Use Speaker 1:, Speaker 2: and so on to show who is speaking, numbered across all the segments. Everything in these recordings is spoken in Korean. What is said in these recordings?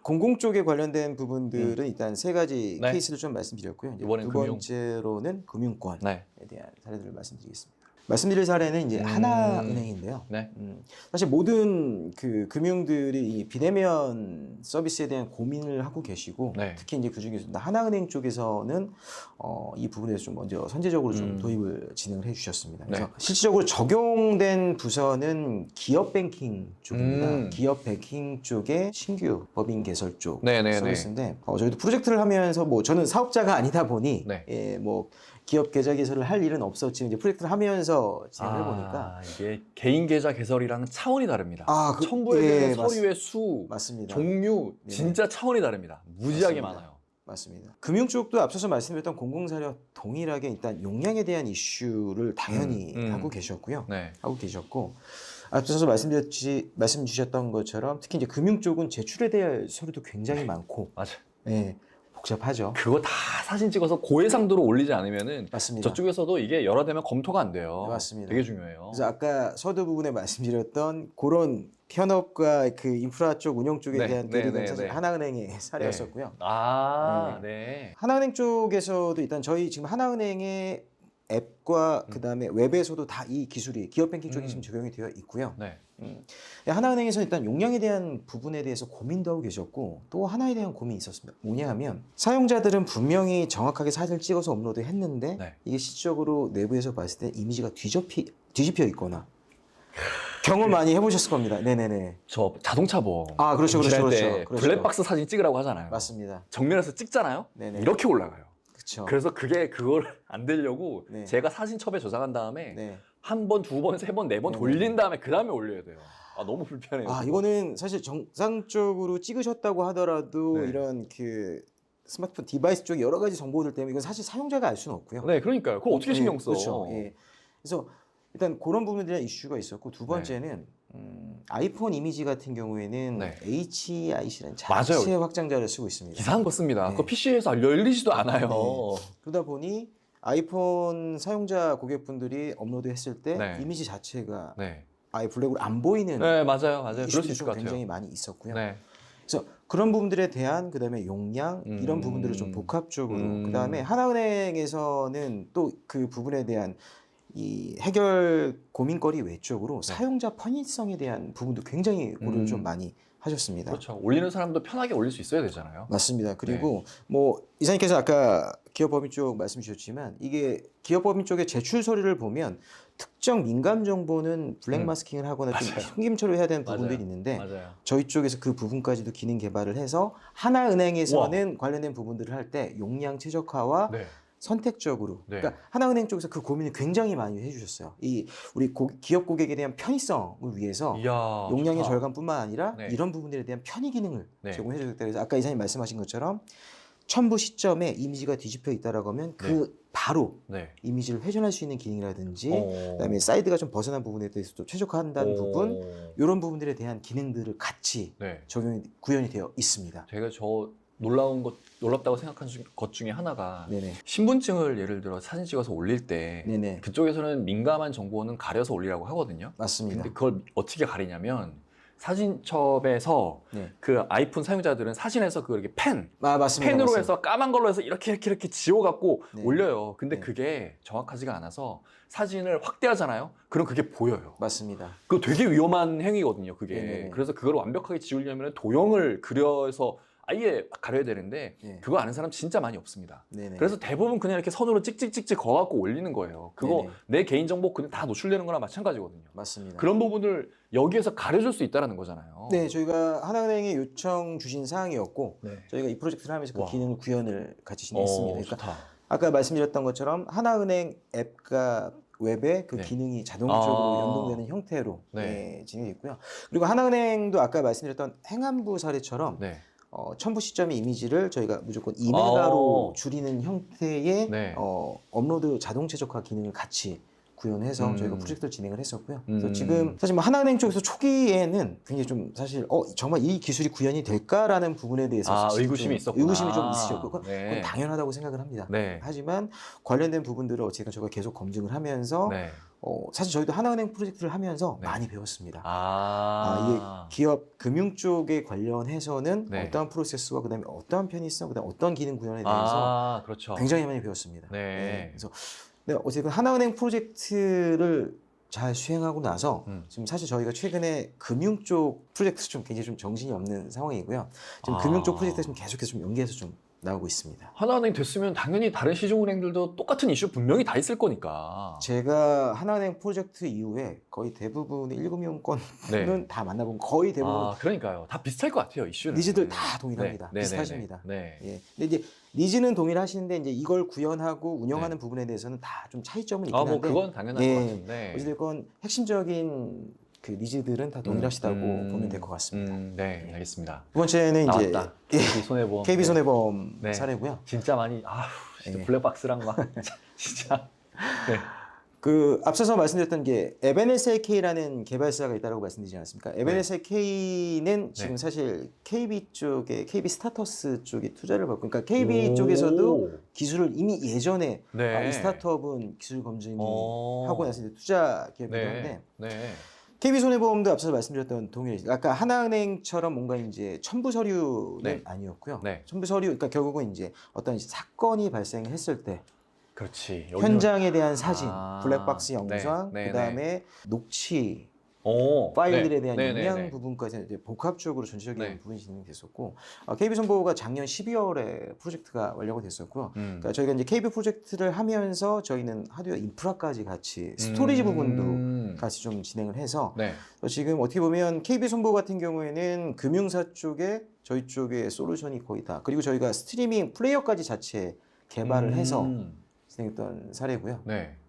Speaker 1: 공공 쪽에 관련된 부분들은 일단 세 가지
Speaker 2: 네.
Speaker 1: 케이스를 좀 말씀드렸고요. 이제
Speaker 2: 이번엔
Speaker 1: 두
Speaker 2: 금융.
Speaker 1: 번째로는 금융권에
Speaker 2: 네.
Speaker 1: 대한 사례들을 말씀드리겠습니다. 말씀드릴 사례는 이제 하나은행인데요.
Speaker 2: 네.
Speaker 1: 사실 모든 그 금융들이 이 비대면 서비스에 대한 고민을 하고 계시고
Speaker 2: 네.
Speaker 1: 특히 이제 그 중에서 하나은행 쪽에서는 이 부분에서 좀 먼저 선제적으로 좀 도입을 진행을 해주셨습니다. 그래서
Speaker 2: 네.
Speaker 1: 실질적으로 적용된 부서는 기업 뱅킹 쪽입니다. 기업 뱅킹 쪽의 신규 법인 개설 쪽
Speaker 2: 네네네.
Speaker 1: 서비스인데 저희도 프로젝트를 하면서 뭐 저는 사업자가 아니다 보니
Speaker 2: 네.
Speaker 1: 예, 뭐 기업 계좌 개설을 할 일은 없었지만 이제 프로젝트를 하면서 진행을 해보니까
Speaker 2: 이게 개인 계좌 개설이랑 차원이 다릅니다.
Speaker 1: 그,
Speaker 2: 첨부해야 되는 서류의 수,
Speaker 1: 맞습니다.
Speaker 2: 종류
Speaker 1: 네네.
Speaker 2: 진짜 차원이 다릅니다. 무지하게
Speaker 1: 맞습니다.
Speaker 2: 많아요.
Speaker 1: 맞습니다. 금융 쪽도 앞서서 말씀드렸던 공공사료 동일하게 일단 용량에 대한 이슈를 당연히 하고 계셨고요.
Speaker 2: 네.
Speaker 1: 하고 계셨고 앞서서 말씀 주셨던 것처럼 특히 이제 금융 쪽은 제출에 대한 서류도 굉장히 많고
Speaker 2: 맞아요.
Speaker 1: 네, 복잡하죠.
Speaker 2: 그거 다 사진 찍어서 고해상도로 올리지 않으면은
Speaker 1: 맞습니다.
Speaker 2: 저쪽에서도 이게 여러 대면 검토가 안 돼요.
Speaker 1: 네, 맞습니다.
Speaker 2: 되게 중요해요.
Speaker 1: 그래서 아까 서두 부분에 말씀드렸던 그런 현업과 그 인프라 쪽 운영 쪽에 대한 대립은 사실 하나은행의 사례였었고요.
Speaker 2: 네.
Speaker 1: 하나은행 쪽에서도 일단 저희 지금 하나은행의 앱과 그다음에 웹에서도 다 이 기술이 기업 뱅킹 쪽에 지금 적용이 되어 있고요.
Speaker 2: 네.
Speaker 1: 하나은행에서 일단 용량에 대한 부분에 대해서 고민도 하고 계셨고 또 하나에 대한 고민이 있었습니다. 뭐냐 하면 사용자들은 분명히 정확하게 사진을 찍어서 업로드 했는데 이게 실질적으로 내부에서 봤을 때 이미지가 뒤집혀 있거나 경험 많이 해보셨을 겁니다. 네네네.
Speaker 2: 저 자동차 보험.
Speaker 1: 그렇죠.
Speaker 2: 블랙박스 사진 찍으라고 하잖아요.
Speaker 1: 맞습니다.
Speaker 2: 정면에서 찍잖아요.
Speaker 1: 네네.
Speaker 2: 이렇게 올라가요.
Speaker 1: 그렇죠.
Speaker 2: 그래서 그걸 안 되려고 제가 사진첩에 저장한 다음에 한 번, 두 번, 세 번, 네 번 돌린 다음에 그 다음에 올려야 돼요. 너무 불편해요.
Speaker 1: 이거는 사실 정상적으로 찍으셨다고 하더라도 이런 그 스마트폰 디바이스 쪽에 여러 가지 정보들 때문에 이건 사실 사용자가 알 수는 없고요.
Speaker 2: 네, 그러니까요. 그걸 어떻게 신경 써?
Speaker 1: 그렇죠. 예. 그래서 일단 그런 부분들에 대한 이슈가 있었고 두 번째는 아이폰 이미지 같은 경우에는 HEIC라는 자체 확장자를 쓰고 있습니다.
Speaker 2: 이상한 거 씁니다. 그거 PC에서 열리지도 않아요.
Speaker 1: 그러다 보니 아이폰 사용자 고객분들이 업로드했을 때 이미지 자체가 아예 블랙으로 안 보이는
Speaker 2: 맞아요. 그럴 수 있을 것 같아요.
Speaker 1: 굉장히 많이 있었고요. 그래서 그런 부분들에 대한 그다음에 용량 이런 부분들을 좀 복합적으로 그다음에 하나은행에서는 또 그 부분에 대한 이 해결 고민거리 외적으로 사용자 편의성에 대한 부분도 굉장히 고려를 좀 많이 하셨습니다.
Speaker 2: 그렇죠. 올리는 사람도 편하게 올릴 수 있어야 되잖아요.
Speaker 1: 맞습니다. 그리고 뭐 이사님께서 아까 기업법인 쪽 말씀 주셨지만 이게 기업법인 쪽의 제출 서류를 보면 특정 민감 정보는 블랙 마스킹을 하거나 좀 숨김처리를 해야 되는 부분들이 있는데 저희 쪽에서 그 부분까지도 기능 개발을 해서 하나은행에서는 관련된 부분들을 할 때 용량 최적화와 선택적으로 그러니까 하나은행 쪽에서 그 고민을 굉장히 많이 해주셨어요. 우리 기업 고객에 대한 편의성을 위해서 용량의 절감뿐만 아니라 이런 부분들에 대한 편의 기능을 제공해 주셨다. 그래서 아까 이사님 말씀하신 것처럼 첨부 시점에 이미지가 뒤집혀 있다라고 하면 바로 이미지를 회전할 수 있는 기능이라든지 그다음에 사이드가 좀 벗어난 부분에 대해서 좀 최적화한다는 부분 이런 부분들에 대한 기능들을 같이 구현이 되어 있습니다.
Speaker 2: 제가 놀랍다고 생각한 것 중에 하나가 신분증을 예를 들어 사진 찍어서 올릴 때 그쪽에서는 민감한 정보는 가려서 올리라고 하거든요.
Speaker 1: 맞습니다.
Speaker 2: 근데 그걸 어떻게 가리냐면 사진첩에서 그 아이폰 사용자들은 사진에서 이렇게 펜으로 해서 까만 걸로 해서 이렇게 지워갖고 올려요. 근데 그게 정확하지가 않아서 사진을 확대하잖아요. 그럼 그게 보여요.
Speaker 1: 맞습니다.
Speaker 2: 그거 되게 위험한 행위거든요. 그게. 그래서 그걸 완벽하게 지우려면 도형을 그려서 아예 가려야 되는데 그거 아는 사람 진짜 많이 없습니다. 그래서 대부분 그냥 이렇게 선으로 찍찍찍찍 거갖고 올리는 거예요. 그거 내 개인정보 그냥 다 노출되는 거랑 마찬가지거든요.
Speaker 1: 맞습니다.
Speaker 2: 그런 부분을 여기에서 가려줄 수 있다는 거잖아요.
Speaker 1: 네, 저희가 하나은행에 요청 주신 사항이었고 저희가 이 프로젝트를 하면서 그 기능을 구현을 같이 진행했습니다. 그러니까
Speaker 2: 좋다.
Speaker 1: 아까 말씀드렸던 것처럼 하나은행 앱과 웹에 그 기능이 자동적으로 연동되는 형태로 진행이 있고요. 그리고 하나은행도 아까 말씀드렸던 행안부 사례처럼 첨부 시점의 이미지를 저희가 무조건 2메가로 줄이는 형태의 업로드 자동 최적화 기능을 같이 구현해서 저희가 프로젝트를 진행을 했었고요. 그래서 지금 사실 뭐 하나은행 쪽에서 초기에는 굉장히 좀 사실 정말 이 기술이 구현이 될까라는 부분에 대해서
Speaker 2: 의구심이 있었구나.
Speaker 1: 의구심이 좀 있으셨고 그건 당연하다고 생각을 합니다. 하지만 관련된 부분들을 어쨌든 저희가 계속 검증을 하면서 사실 저희도 하나은행 프로젝트를 하면서
Speaker 2: 네.
Speaker 1: 많이 배웠습니다.
Speaker 2: 아,
Speaker 1: 이게 기업 금융 쪽에 관련해서는
Speaker 2: 네.
Speaker 1: 어떠한 프로세스와 그다음에 어떠한 편의성, 그다음에 어떤 기능 구현에 대해서
Speaker 2: 그렇죠.
Speaker 1: 굉장히 많이 배웠습니다.
Speaker 2: 네.
Speaker 1: 그래서 어쨌든 하나은행 프로젝트를 잘 수행하고 나서 지금 사실 저희가 최근에 금융 쪽 프로젝트 좀 굉장히 좀 정신이 없는 상황이고요. 지금 금융 쪽 프로젝트 좀 계속해서 좀 연계해서 좀 나오고 있습니다.
Speaker 2: 하나은행 됐으면 당연히 다른 시중은행들도 똑같은 이슈 분명히 다 있을 거니까.
Speaker 1: 제가 하나은행 프로젝트 이후에 거의 대부분의 1금융권은
Speaker 2: 네.
Speaker 1: 다 만나본 거의 대부분
Speaker 2: 그러니까요. 다 비슷할 것 같아요, 이슈는.
Speaker 1: 니즈들 다 동일합니다.
Speaker 2: 네.
Speaker 1: 비슷하십니다.
Speaker 2: 네.
Speaker 1: 예. 근데 이제 니즈는 동일하시는데 이제 이걸 구현하고 운영하는 부분에 대해서는 다 좀 차이점은 있긴 한데.
Speaker 2: 뭐 그건 당연한 것 같은데.
Speaker 1: 어쨌든 핵심적인 그 니즈들은 다 동일하시다고 보면 될 것 같습니다.
Speaker 2: 네, 알겠습니다.
Speaker 1: 두 번째는 이제
Speaker 2: 나왔다. KB 손해보험.
Speaker 1: KB 손해보험
Speaker 2: 네.
Speaker 1: 사례고요.
Speaker 2: 진짜 많이 진짜 블랙박스랑 막 진짜. 네.
Speaker 1: 그 앞서서 말씀드렸던 게 에벤에스AK라는 개발사가 있다고 말씀드리지 않았습니까? 에벤에스AK는 지금 사실 KB 쪽에 KB 스타터스 쪽에 투자를 받고, 그러니까 KB 쪽에서도 기술을 이미 예전에 이 스타트업은 기술 검증이 하고 나서 이제 투자 기업이긴 한데. KB 손해보험도 앞서 말씀드렸던 동일해. 아까 하나은행처럼 뭔가 이제 첨부 서류는 아니었고요. 첨부 서류, 그러니까 결국은 이제 어떤 사건이 발생했을 때.
Speaker 2: 그렇지.
Speaker 1: 현장에 대한 사진, 블랙박스 영상, 그다음에 녹취, 파일들에 대한 영양 부분까지 이제 복합적으로 전체적인 부분이 진행됐었고, KB손보가 작년 12월에 프로젝트가 완료가 됐었고요. 그러니까 저희가 이제 KB 프로젝트를 하면서 저희는 하드웨어 인프라까지 같이 스토리지 부분도 같이 좀 진행을 해서 지금 어떻게 보면 KB손보 같은 경우에는 금융사 쪽에 저희 쪽에 솔루션이 거의 다, 그리고 저희가 스트리밍 플레이어까지 자체 개발을 해서 진행했던 사례고요.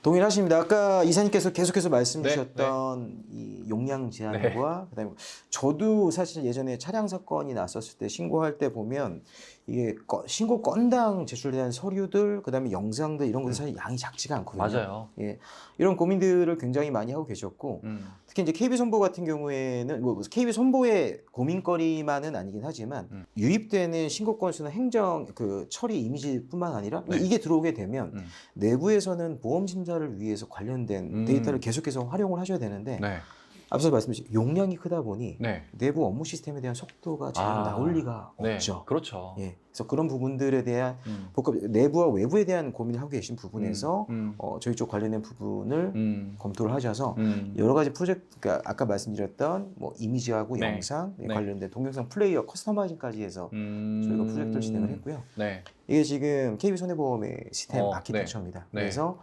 Speaker 1: 동일하십니다. 아까 이사님께서 계속해서 말씀 주셨던 이 용량 제한과 그다음에 저도 사실 예전에 차량 사건이 났었을 때 신고할 때 보면 이게 신고 건당 제출된 서류들, 그다음에 영상들 이런 것들 사실 양이 작지가 않거든요.
Speaker 2: 맞아요.
Speaker 1: 예, 이런 고민들을 굉장히 많이 하고 계셨고 특히 이제 KB손보 같은 경우에는 뭐 KB손보의 고민거리만은 아니긴 하지만 유입되는 신고 건수나 행정 그 처리 이미지뿐만 아니라 이게 들어오게 되면 내부에서는 보험 심사를 위해서 관련된 데이터를 계속해서 활용을 하셔야 되는데 앞서 말씀드린 용량이 크다 보니 내부 업무 시스템에 대한 속도가 잘 나올 리가 없죠.
Speaker 2: 그렇죠.
Speaker 1: 예, 그래서 그런 부분들에 대한 복합 내부와 외부에 대한 고민을 하고 계신 부분에서 저희 쪽 관련된 부분을 검토를 하셔서 여러 가지 프로젝트, 그러니까 아까 말씀드렸던 뭐 이미지하고 영상 관련된 동영상 플레이어 커스터마이징까지 해서 저희가 프로젝트를 진행을 했고요. 이게 지금 KB손해보험의 시스템 아키텍처입니다. 그래서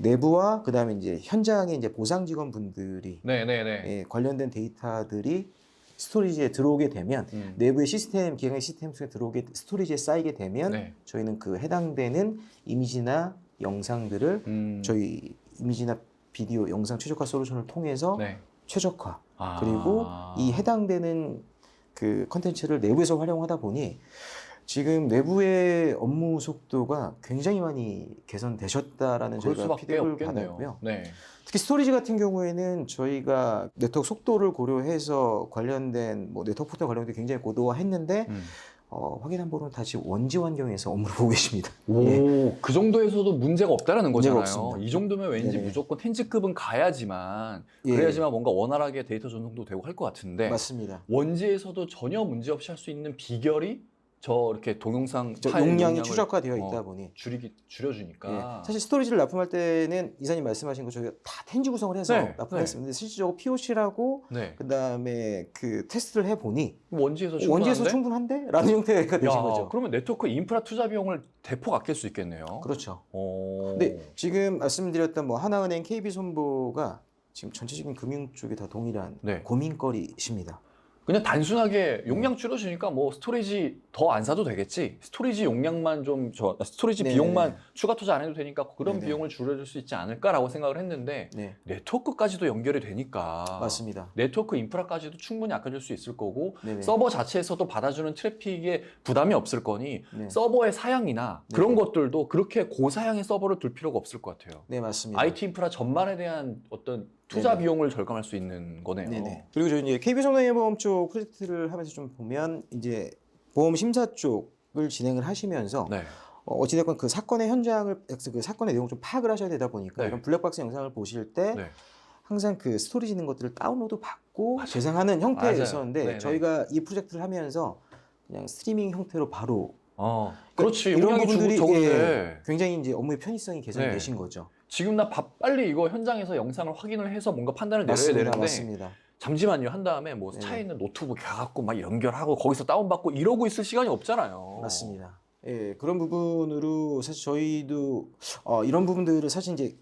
Speaker 1: 내부와 그다음에 이제 현장에 이제 보상 직원분들이 관련된 데이터들이 스토리지에 들어오게 되면 내부의 시스템, 기획의 시스템 속에 들어오게 스토리지에 쌓이게 되면 저희는 그 해당되는 이미지나 영상들을 저희 이미지나 비디오, 영상 최적화 솔루션을 통해서 최적화 그리고 이 해당되는 그 컨텐츠를 내부에서 활용하다 보니 지금 내부의 업무 속도가 굉장히 많이 개선되셨다라는 저희가 피드백을 받았고요. 특히 스토리지 같은 경우에는 저희가 네트워크 속도를 고려해서 관련된 뭐 네트워크 포트와 관련된 굉장히 고도화했는데 확인한 바로는 다 지금 원지 환경에서 업무를 보고 계십니다.
Speaker 2: 그 정도에서도 문제가 없다라는
Speaker 1: 문제가
Speaker 2: 거잖아요.
Speaker 1: 없습니다.
Speaker 2: 이 정도면 왠지 무조건 텐즈급은 가야지만 그래야지만 뭔가 원활하게 데이터 전송도 되고 할 것 같은데
Speaker 1: 맞습니다.
Speaker 2: 원지에서도 전혀 문제 없이 할 수 있는 비결이 이렇게 동영상
Speaker 1: 용량이 최적화되어 있다 보니
Speaker 2: 줄여주니까
Speaker 1: 사실 스토리지를 납품할 때는 이사님 말씀하신 거 저희가 다 텐지 구성을 해서 납품했습니다. 근데 실질적으로 POC라고 그다음에 그 테스트를 해보니
Speaker 2: 원지에서
Speaker 1: 충분한데? 라는 형태가 되신 거죠.
Speaker 2: 그러면 네트워크 인프라 투자 비용을 대폭 아낄 수 있겠네요.
Speaker 1: 그렇죠. 근데 지금 말씀드렸던 뭐 하나은행, KB손보가 지금 전체적인 금융 쪽에 다 동일한 고민거리십니다.
Speaker 2: 그냥 단순하게 용량 줄여주니까 뭐 스토리지 더 안 사도 되겠지. 스토리지 용량만 스토리지 비용만 추가 투자 안 해도 되니까 그런 비용을 줄여줄 수 있지 않을까라고 생각을 했는데 네트워크까지도 연결이 되니까
Speaker 1: 맞습니다.
Speaker 2: 네트워크 인프라까지도 충분히 아껴줄 수 있을 거고 서버 자체에서도 받아주는 트래픽에 부담이 없을 거니 서버의 사양이나 그런 것들도 그렇게 고사양의 서버를 둘 필요가 없을 것 같아요.
Speaker 1: 네, 맞습니다.
Speaker 2: IT 인프라 전반에 대한 어떤 투자 비용을 절감할 수 있는 거네요.
Speaker 1: 그리고 저희 이제 KB손해보험 쪽 프로젝트를 하면서 좀 보면 이제 보험 심사 쪽을 진행을 하시면서 어찌됐건 그 사건의 현장을 그 사건의 내용을 좀 파악을 하셔야 되다 보니까
Speaker 2: 네.
Speaker 1: 이런 블랙박스 영상을 보실 때
Speaker 2: 네.
Speaker 1: 항상 그 스토리지 있는 것들을 다운로드 받고 재생하는 형태였었는데
Speaker 2: 네네.
Speaker 1: 저희가 이 프로젝트를 하면서 그냥 스트리밍 형태로 바로
Speaker 2: 그렇지.
Speaker 1: 이런
Speaker 2: 용량이
Speaker 1: 부분들이
Speaker 2: 적은데
Speaker 1: 굉장히 이제 업무의 편의성이 개선되신
Speaker 2: 네.
Speaker 1: 거죠.
Speaker 2: 지금 나 빨리 이거 현장에서 영상을 확인을 해서 뭔가 판단을 내려야 되는데
Speaker 1: 맞습니다.
Speaker 2: 잠시만요 한 다음에 뭐 차에 있는 노트북 가갖고 막 연결하고 거기서 다운받고 이러고 있을 시간이 없잖아요.
Speaker 1: 맞습니다. 예, 그런 부분으로 사실 저희도 이런 부분들을 사실 이제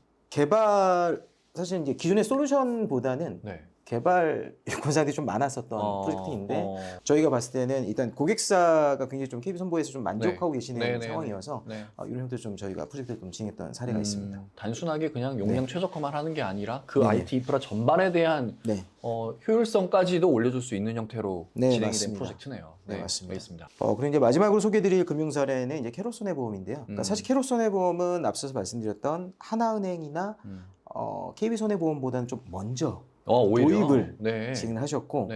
Speaker 1: 사실 이제 기존의 솔루션보다는
Speaker 2: 네.
Speaker 1: 개발 요건사항들이 좀 많았었던 프로젝트인데 저희가 봤을 때는 일단 고객사가 굉장히 좀 KB 손보에서 좀 만족하고 계시는 상황이어서 이런 형태로 좀 저희가 프로젝트를 좀 진행했던 사례가 있습니다.
Speaker 2: 단순하게 그냥 용량 최적화만 하는 게 아니라 그 IT 인프라 전반에 대한 효율성까지도 올려줄 수 있는 형태로 진행이 된 프로젝트네요.
Speaker 1: 네, 맞습니다.
Speaker 2: 알겠습니다.
Speaker 1: 그리고 이제 마지막으로 소개드릴 금융사례는 이제 캐롯손해보험인데요. 그러니까 사실 캐롯손해보험은 앞서서 말씀드렸던 하나은행이나 KB손해보험보다는 좀 먼저 도입을 진행을 하셨고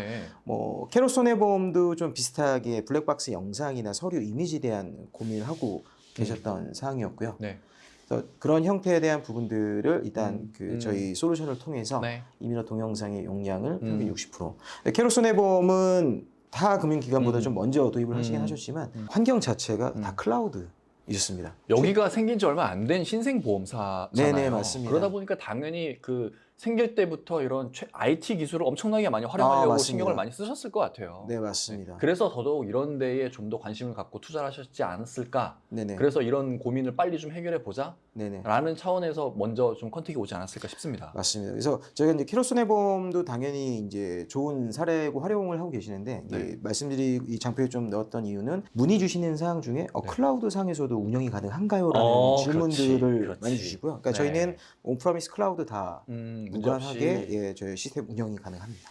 Speaker 1: 뭐 캐롯손해보험도 좀 비슷하게 블랙박스 영상이나 서류 이미지에 대한 고민을 하고 계셨던 사항이었고요. 그래서 그런 형태에 대한 부분들을 일단 그 저희 솔루션을 통해서 이민호 동영상의 용량을 평균 60%. 캐롯손해보험은 타 금융기관보다 좀 먼저 도입을 하시긴 하셨지만 환경 자체가 다 클라우드이셨습니다.
Speaker 2: 여기가 생긴 지 얼마 안 된 신생 보험사잖아요.
Speaker 1: 네네, 맞습니다.
Speaker 2: 그러다 보니까 당연히 그 생길 때부터 이런 IT 기술을 엄청나게 많이 활용하려고 신경을 많이 쓰셨을 것 같아요.
Speaker 1: 네, 맞습니다.
Speaker 2: 그래서 더더욱 이런 데에 좀 더 관심을 갖고 투자를 하셨지 않았을까.
Speaker 1: 네네.
Speaker 2: 그래서 이런 고민을 빨리 좀 해결해 보자 라는 차원에서 먼저 좀 컨택이 오지 않았을까 싶습니다.
Speaker 1: 맞습니다. 그래서 저희가 이제 캐롯손해보험도 당연히 이제 좋은 사례고 활용을 하고 계시는데 말씀드린 이 장표에 좀 넣었던 이유는 문의 주시는 사항 중에 클라우드 상에서도 운영이 가능한가요?라는 질문들을 많이 주시고요. 그러니까 저희는 온프라미스 클라우드 다 무관하게 저희 시스템 운영이 가능합니다.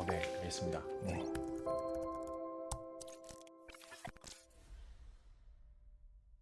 Speaker 2: 네, 알겠습니다.
Speaker 1: 네.